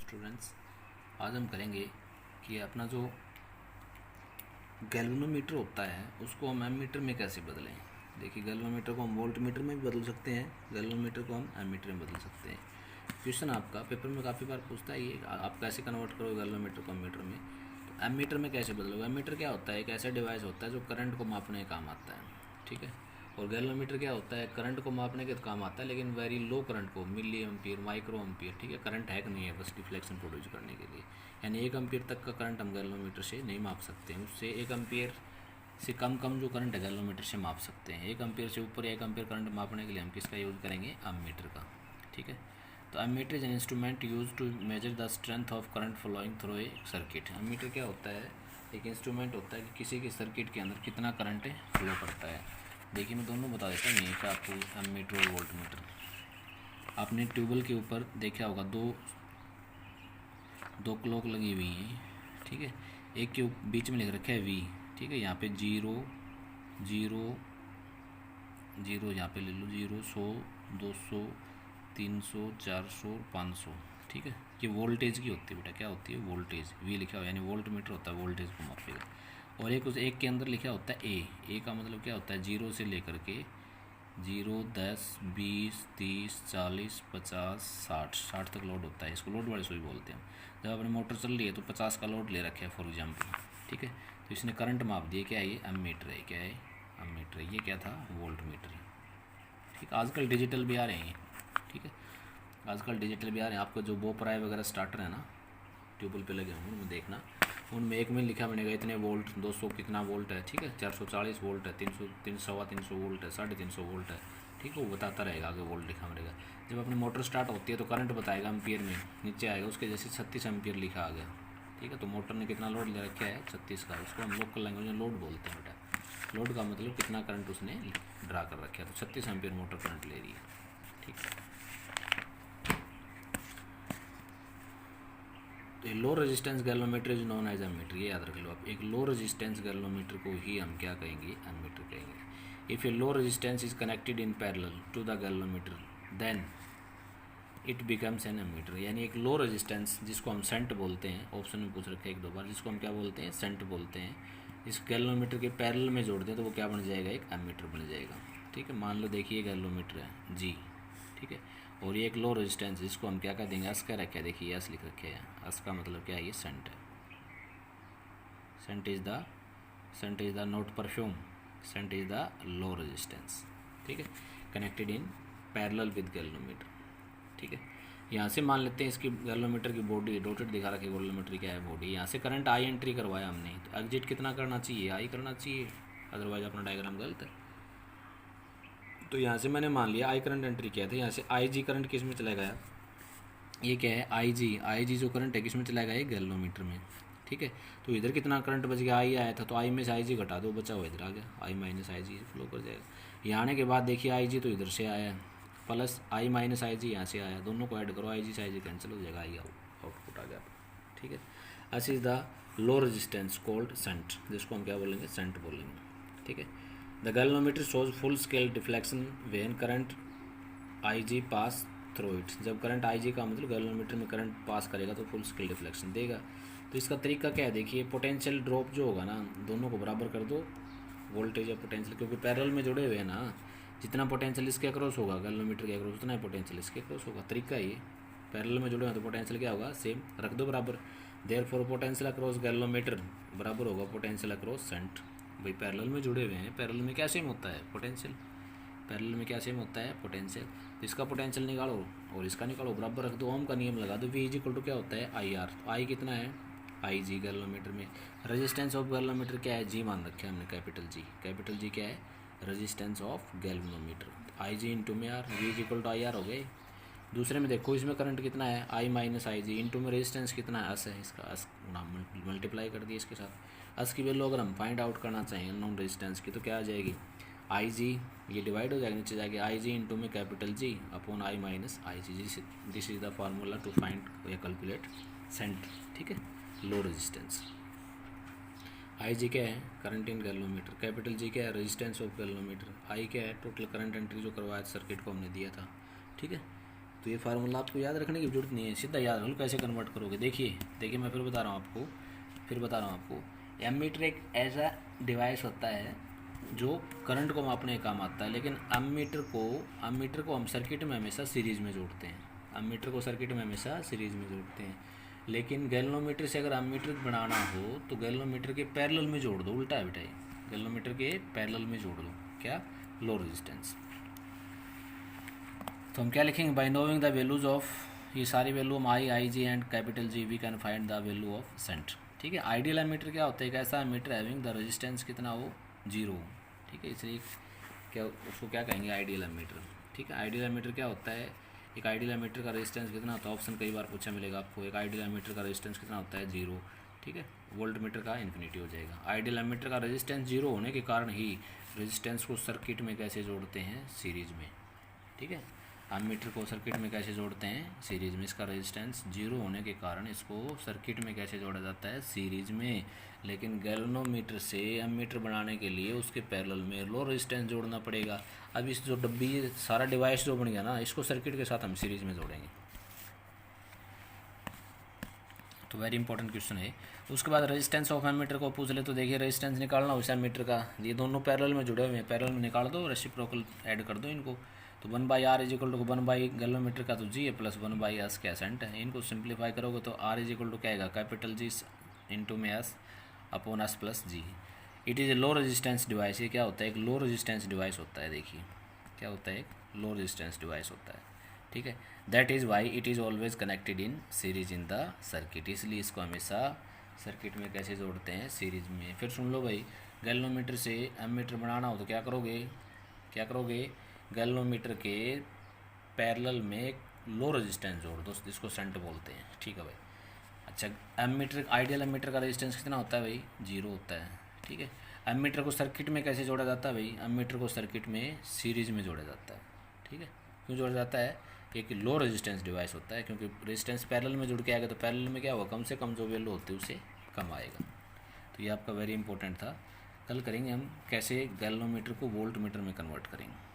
Students, आज हम करेंगे कि अपना जो गैल्वेनोमीटर होता है उसको हम एमीटर में कैसे बदलें। देखिए, गैल्वेनोमीटर को हम वोल्ट मीटर में भी बदल सकते हैं, गैल्वेनोमीटर को हम एमीटर में बदल सकते हैं। क्वेश्चन आपका पेपर में काफ़ी बार पूछता है ये आप कैसे कन्वर्ट करोगे गैल्वेनोमीटर को एमीटर में। तो एमीटर में कैसे बदलोगे। एमीटर क्या होता है, एक ऐसा डिवाइस होता है जो करंट को मापने के काम आता है, ठीक है। और गैल्वेनोमीटर क्या होता है, करंट को मापने के काम आता है लेकिन वेरी लो करंट को, मिली एम्पियर, माइक्रो एम्पियर, ठीक है। करंट है कि नहीं है, बस डिफ्लेक्शन प्रोड्यूस करने के लिए। यानी 1 एम्पियर तक का करंट हम गैल्वेनोमीटर से नहीं माप सकते हैं, उससे 1 एम्पियर से कम जो करंट है गैल्वेनोमीटर से माप सकते हैं। 1 एम्पियर से ऊपर 1 एम्पियर करंट मापने के लिए हम किसका यूज़ करेंगे, एमीटर का, ठीक है। तो ammeter is an instrument use to measure the strength of current flowing through a circuit. Ammeter क्या होता है, एक इंस्ट्रूमेंट होता है कि किसी के सर्किट के अंदर कितना करंट फ्लो करता है। देखिए, मैं दोनों बता देता हूँ यहीं का आपको, एमीटर और वोल्ट मीटर। आपने ट्यूबवेल के ऊपर देखा होगा दो क्लॉक लगी हुई हैं, ठीक है। एक के बीच में लिख रखा है वी, ठीक है। यहाँ पे 0 0 0, यहाँ पे ले लो 0 100 200 300 400 500, ठीक है। ये वोल्टेज की होती है बेटा, क्या होती है, वोल्टेज। वी लिखा हुआ यानी वोल्ट मीटर होता है, वोल्टेज को मापेगा। और एक के अंदर लिखा होता है ए का मतलब क्या होता है, 0 से लेकर के 0 10 20 30 40 50 60 तक लोड होता है। इसको लोड वाली सुई बोलते हैं। जब अपनी मोटर चल रही है तो 50 का लोड ले रखे है फॉर एग्जाम्पल, ठीक है। तो इसने करंट माप दिए, क्या है ये, एमीटर है। क्या है, एमीटर है। ये क्या था, वोल्ट मीटर, ठीक। आजकल डिजिटल भी आ रहे हैं, ठीक है। आजकल डिजिटल भी आ रहे हैं। आपको जो बोपराय वगैरह स्टार्टर है ना, ट्यूबवेल पे लगे होंगे, उनमें देखना, उनमें एक में लिखा बनेगा इतने वोल्ट, 200 कितना वोल्ट है, ठीक है, 440 वोल्ट है, 300 300 वोल्ट है, 350 वोल्ट है, ठीक है। वो बताता रहेगा, आगे वोल्ट लिखा बनेगा। जब अपनी मोटर स्टार्ट होती है तो करंट बताएगा एम्पियर में, नीचे आएगा उसके जैसे 36 एम्पियर लिखा आ गया, ठीक है। तो मोटर ने कितना लोड ले रखा है, 36 का। उसको हम लोकल लैंग्वेज में लोड बोलते हैं बेटा। लोड का मतलब कितना करंट उसने ड्रा कर रखा है। तो 36 एम्पियर मोटर करंट ले रही है, ठीक है। तो low resistance galvanometer is known as ammeter, ये याद रख लो आप। एक लो रेजिस्टेंस गैल्वेनोमीटर को ही हम क्या कहेंगे, एमीटर कहेंगे। If a low resistance is connected in parallel to the galvanometer then it becomes an ammeter. यानी एक लो रेजिस्टेंस जिसको हम सेंट बोलते हैं, ऑप्शन में पूछ रखे 1-2 बार, जिसको हम क्या बोलते हैं, सेंट बोलते हैं, इस गैल्वेनोमीटर के पैरेलल में जोड़ दें तो वो क्या बन जाएगा, एक एमीटर बन जाएगा, ठीक है। मान लो देखिए गैल्वेनोमीटर है जी, ठीक है। और ये एक लो रेजिस्टेंस जिसको हम क्या कह देंगे, अस कह रखे है। देखिए अस लिख रखे हैं, अस का मतलब क्या है, ये सेंट है। Shunt is the not perfume, shunt is the low resistance, ठीक है, connected in parallel with galvanometer, ठीक है। यहाँ से मान लेते हैं इसकी गैल्वेनोमीटर की बॉडी डॉटेड दिखा रखी, गैल्वेनोमीटर क्या है बॉडी। यहाँ से करंट आई एंट्री करवाया हमने, तो एग्जिट कितना करना चाहिए, आई करना चाहिए, अदरवाइज अपना डायग्राम गलत है। तो यहाँ से मैंने मान लिया आई करंट एंट्री किया था, यहाँ से आई जी करंट किस में चला गया, ये क्या है, आई जी जो करंट है किस में चला गया, ये गैल्वेनोमीटर में, ठीक है। तो इधर कितना करंट बच गया, आई आया था, तो आई में से आई जी घटा दो, बचा हुआ इधर आ गया, आई माइनस आई जी फ्लो कर जाएगा। यहाँ आने के बाद देखिए आई जी तो इधर से आया, प्लस आई माइनस आई जी यहाँ से आया, दोनों को ऐड करो, आई जी से आई जी कैंसिल हो जाएगा, आई आउटपुट आ गया, ठीक है। This is the low resistance called shunt, जिसको हम क्या बोलेंगे, सेंट बोलेंगे, ठीक है। The galvanometer shows full scale deflection when current I G pass through it. जब करंट आई जी का मतलब गैल्वेनोमीटर में करंट पास करेगा तो फुल स्केल डिफ्लेक्शन देगा। तो इसका तरीका क्या है, देखिए पोटेंशियल ड्रॉप जो होगा ना, दोनों को बराबर कर दो, वोल्टेज या पोटेंशियल, क्योंकि पैरेलल में जुड़े हुए हैं ना, जितना पोटेंशियल इसके अक्रॉस होगा गैल्वेनोमीटर के अक्रॉस, उतना ही पोटेंशियल इसके अक्रॉस होगा। तरीका ये, पैरेलल में जुड़े हैं तो पोटेंशियल क्या होगा, सेम रख दो बराबर। देयरफॉर पोटेंशियल अक्रॉस गैल्वेनोमीटर बराबर होगा पोटेंशियल अक्रॉस सेंट। भाई पैरेलल में जुड़े हुए हैं, पैरेलल में क्या सेम होता है, पोटेंशियल। पैरेलल में क्या सेम होता है, पोटेंशियल। तो इसका पोटेंशियल निकालो और इसका निकालो, बराबर रख दो, ओम का नियम लगा दो, वी इज इक्वल टू क्या होता है, आई आर। तो आई कितना है, आई जी गैल्वेनोमीटर में। रेजिस्टेंस ऑफ गैल्वेनोमीटर क्या है, जी मान रखे हमने, कैपिटल जी। कैपिटल जी क्या है, resistance of galvanometer. I G into में R, V is equal to I R हो गए। दूसरे में देखो, इसमें करंट कितना है, I minus I G, into में रेजिस्टेंस कितना है, अस है, इसका अस मल्टीप्लाई कर दिए इसके साथ। अस की वैल्यू अगर हम फाइंड आउट करना चाहिए नॉन रेजिस्टेंस की, तो क्या आ जाएगी, आई जी, ये डिवाइड हो जाएगा, नीचे जाएगी आई जी इंटू में capital G upon I minus I G. This is the formula to find या कैलकुलेट सेंट, ठीक है, लो रेजिस्टेंस। आई जी क्या है, current in galvanometer, capital G क्या है, रेजिस्टेंस ऑफ गैल्वेनोमीटर, आई क्या है, टोटल करंट एंट्री जो करवाया सर्किट को हमने दिया था, ठीक है। तो ये फार्मूला आपको याद रखने की जरूरत नहीं है, सीधा याद रख लो कैसे कन्वर्ट करोगे। देखिए मैं फिर बता रहा हूँ आपको एमीटर एक ऐसा डिवाइस होता है जो करंट को मापने का काम आता है, लेकिन अमीटर को हम सर्किट में हमेशा सीरीज में जोड़ते हैं। अमीटर को सर्किट में हमेशा सीरीज में जोड़ते हैं, लेकिन गैल्वेनोमीटर से अगर अमीटर बनाना हो तो गैल्वेनोमीटर के पैरेलल में जोड़ दो। उल्टा है बेटा, गैल्वेनोमीटर के पैरेलल में जोड़ दो क्या, लो रेजिस्टेंस। तो हम क्या लिखेंगे, by knowing the values of, ये सारी वैल्यू हम I G and capital G, we can find the value of shunt. ठीक है, आइडियल एमीटर क्या होता है, एक ऐसा एमीटर हैविंग द रेजिस्टेंस कितना हो, 0। ठीक है, इसलिए क्या उसको क्या कहेंगे, आइडियल एमीटर। ठीक है, आइडियल एमीटर क्या होता है, एक आइडियल एमीटर का रेजिस्टेंस कितना होता है, ऑप्शन कई बार पूछा मिलेगा आपको, एक आइडियल एमीटर का रेजिस्टेंस कितना होता है, 0। ठीक है, वोल्ट मीटर का इन्फिनिटी हो जाएगा। आइडियल एमीटर का रेजिस्टेंस 0 होने के कारण ही रेजिस्टेंस को सर्किट में कैसे जोड़ते हैं, सीरीज में। ठीक है, एमीटर को सर्किट में कैसे जोड़ते हैं, सीरीज में। इसका रेजिस्टेंस 0 होने के कारण इसको सर्किट में कैसे जोड़ा जाता है, सीरीज में। लेकिन गैल्वेनोमीटर से एमीटर बनाने के लिए उसके पैरेलल में लो रेजिस्टेंस जोड़ना पड़ेगा। अब इस जो डब्बी सारा डिवाइस जो बन गया ना, इसको सर्किट के साथ हम सीरीज में जोड़ेंगे। तो वेरी इंपॉर्टेंट क्वेश्चन है। उसके बाद रेजिस्टेंस ऑफ एमीटर को पूछ ले, तो देखिए रेजिस्टेंस निकालना उस एमीटर का, ये दोनों पैरेलल में जुड़े हुए हैं, पैरेलल में निकाल दो, रेसिप्रोकल ऐड कर दो इनको। तो 1/r is equal to 1 galvanometer का तो जी है प्लस 1/s क्या सेंट है। इनको सिंप्लीफाई करोगे तो r इज इक्वल टू क्या आएगा, कैपिटल जी इंटू में s upon s plus G. It is a low resistance device. ये क्या होता है, एक लो रेजिस्टेंस डिवाइस होता है। देखिए क्या होता है, एक लो रेजिस्टेंस डिवाइस होता है। ठीक है, that is why it is always connected in series in the circuit. इसलिए इसको हमेशा सर्किट में कैसे जोड़ते हैं, सीरीज में। फिर सुन लो भाई, गैल्वेनोमीटर से एमीटर बनाना हो तो क्या करोगे, गैल्वेनोमीटर के पैरेलल में एक लो रेजिस्टेंस जोड़ दो, जिसको सेंट बोलते हैं। ठीक है भाई। अच्छा, एमीटर, आइडियल एमीटर का रेजिस्टेंस कितना होता है भाई, 0 होता है। ठीक है, एमीटर को सर्किट में कैसे जोड़ा जाता है भाई, एमीटर को सर्किट में सीरीज में जोड़ा जाता है। ठीक है, क्यों जोड़ा जाता है, एक लो रेजिस्टेंस डिवाइस होता है, क्योंकि रेजिस्टेंस पैरेलल में जुड़ के आएगा तो पैरेलल में क्या होगा, कम से कम जो वैल्यू होती है उससे कम आएगा। तो ये आपका वेरी इंपॉर्टेंट था। कल करेंगे हम कैसे गैल्वेनोमीटर को वोल्ट मीटर में कन्वर्ट करेंगे।